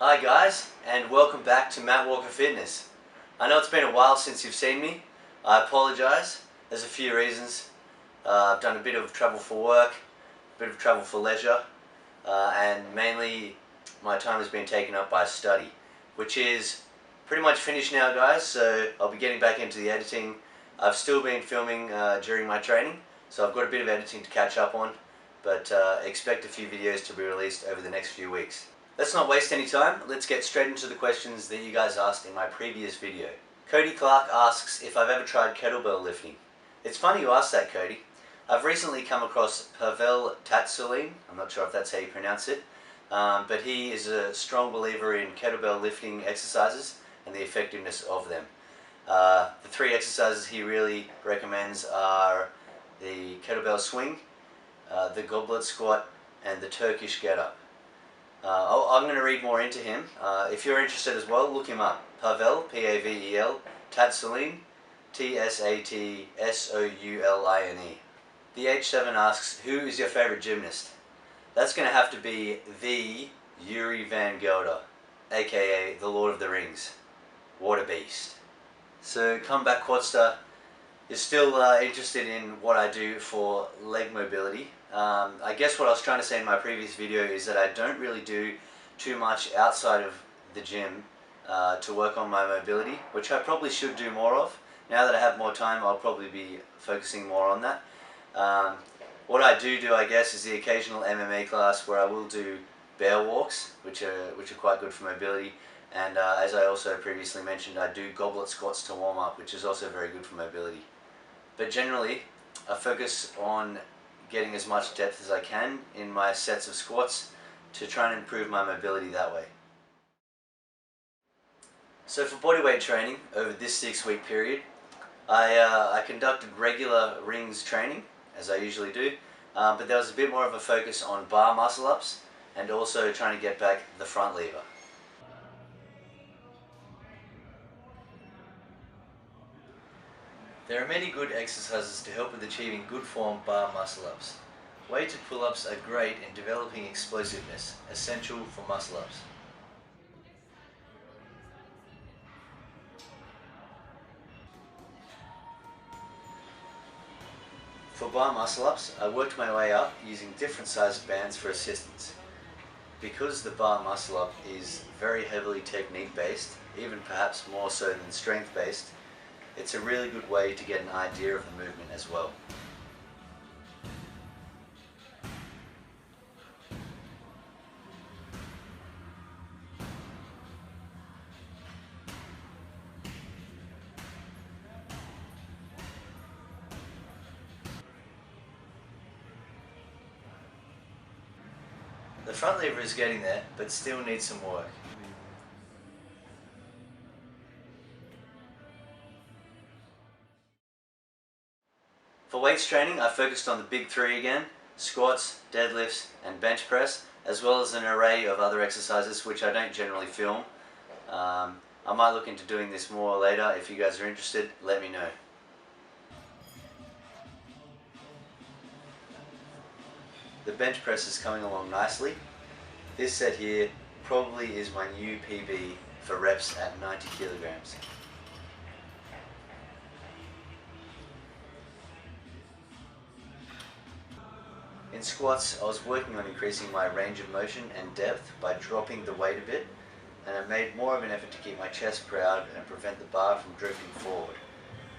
Hi guys, and welcome back to Matt Walker Fitness. I know it's been a while since you've seen me. I apologise. There's a few reasons. I've done a bit of travel for work, a bit of travel for leisure, and mainly my time has been taken up by study, which is pretty much finished now, guys, so I'll be getting back into the editing. I've still been filming during my training, so I've got a bit of editing to catch up on, but expect a few videos to be released over the next few weeks. Let's not waste any time, let's get straight into the questions that you guys asked in my previous video. Cody Clark asks if I've ever tried kettlebell lifting. It's funny you asked that, Cody. I've recently come across Pavel Tsatsouline, I'm not sure if that's how you pronounce it, but he is a strong believer in kettlebell lifting exercises and the effectiveness of them. The three exercises he really recommends are the kettlebell swing, the goblet squat, and the Turkish get-up. I'm going to read more into him. If you're interested as well, look him up. Pavel, P-A-V-E-L, Tsatsouline, T-S-A-T-S-O-U-L-I-N-E. The H7 asks, who is your favourite gymnast? That's going to have to be the Yuri Van Gelder, aka the Lord of the Rings. What a beast. So Comeback Quadster is still interested in what I do for leg mobility. I guess what I was trying to say in my previous video is that I don't really do too much outside of the gym to work on my mobility, which I probably should do more of. Now that I have more time, I'll probably be focusing more on that. What I do, I guess, is the occasional MMA class where I will do bear walks, which are quite good for mobility. And as I also previously mentioned, I do goblet squats to warm up, which is also very good for mobility. But generally, I focus on getting as much depth as I can in my sets of squats to try and improve my mobility that way. So for bodyweight training over this 6-week period, I conducted regular rings training, as I usually do, but there was a bit more of a focus on bar muscle ups and also trying to get back the front lever. There are many good exercises to help with achieving good form bar muscle ups. Weighted pull-ups are great in developing explosiveness, essential for muscle ups. For bar muscle ups, I worked my way up using different sized bands for assistance. Because the bar muscle up is very heavily technique based, even perhaps more so than strength based, it's a really good way to get an idea of the movement as well. The front lever is getting there, but still needs some work. For weights training, I focused on the big three again: squats, deadlifts, and bench press, as well as an array of other exercises which I don't generally film. I might look into doing this more later. If you guys are interested, let me know. The bench press is coming along nicely. This set here probably is my new PB for reps at 90 kilograms. In squats, I was working on increasing my range of motion and depth by dropping the weight a bit, and I made more of an effort to keep my chest proud and prevent the bar from drifting forward.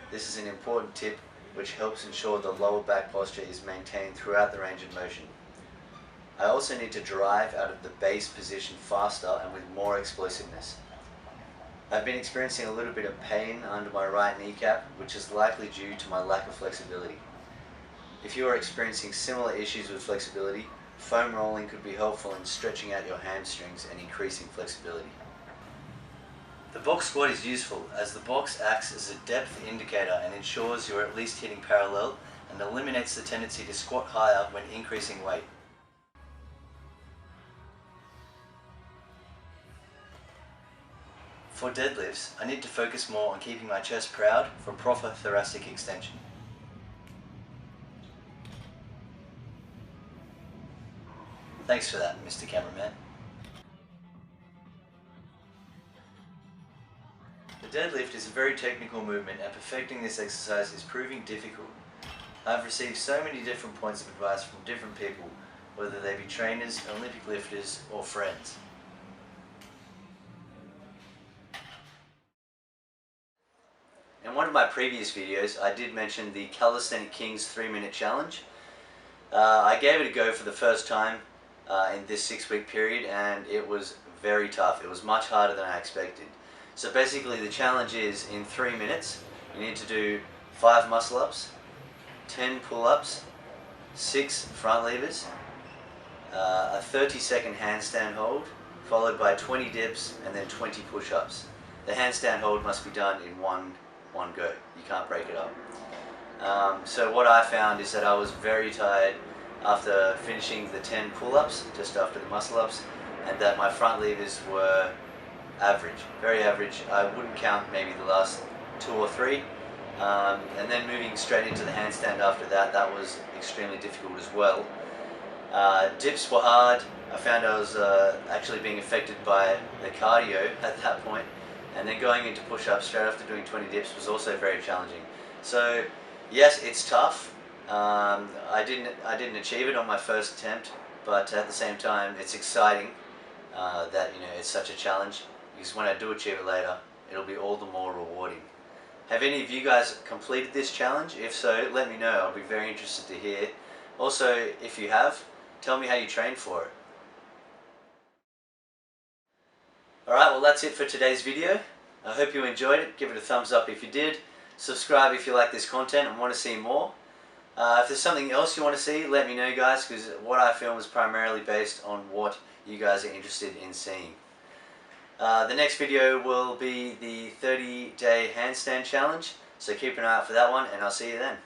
This is an important tip which helps ensure the lower back posture is maintained throughout the range of motion. I also need to drive out of the base position faster and with more explosiveness. I've been experiencing a little bit of pain under my right kneecap, which is likely due to my lack of flexibility. If you are experiencing similar issues with flexibility, foam rolling could be helpful in stretching out your hamstrings and increasing flexibility. The box squat is useful as the box acts as a depth indicator and ensures you're at least hitting parallel and eliminates the tendency to squat higher when increasing weight. For deadlifts, I need to focus more on keeping my chest proud for proper thoracic extension. Thanks for that, Mr. Cameraman. The deadlift is a very technical movement and perfecting this exercise is proving difficult. I've received so many different points of advice from different people, whether they be trainers, Olympic lifters or friends. In one of my previous videos I did mention the Calisthenic Kings 3-minute challenge. I gave it a go for the first time in this 6-week period and it was very tough. It was much harder than I expected. So basically the challenge is in 3 minutes you need to do 5 muscle ups, 10 pull-ups, 6 front levers, a 30-second handstand hold, followed by 20 dips and then 20 push-ups. The handstand hold must be done in one go. You can't break it up. So what I found is that I was very tired after finishing the 10 pull-ups, just after the muscle-ups, and that my front levers were average, very average. I wouldn't count maybe the last 2 or 3. And then moving straight into the handstand after that, that was extremely difficult as well. Dips were hard. I found I was actually being affected by the cardio at that point. And then going into push-ups straight after doing 20 dips was also very challenging. So yes, it's tough. I didn't achieve it on my first attempt, but at the same time it's exciting that it's such a challenge, because when I do achieve it later, it'll be all the more rewarding. Have any of you guys completed this challenge? If so, let me know. I'll be very interested to hear. Also, if you have, tell me how you trained for it. Alright, well that's it for today's video. I hope you enjoyed it. Give it a thumbs up if you did. Subscribe if you like this content and want to see more. If there's something else you want to see, let me know guys, because what I film is primarily based on what you guys are interested in seeing. The next video will be the 30-day handstand challenge, so keep an eye out for that one and I'll see you then.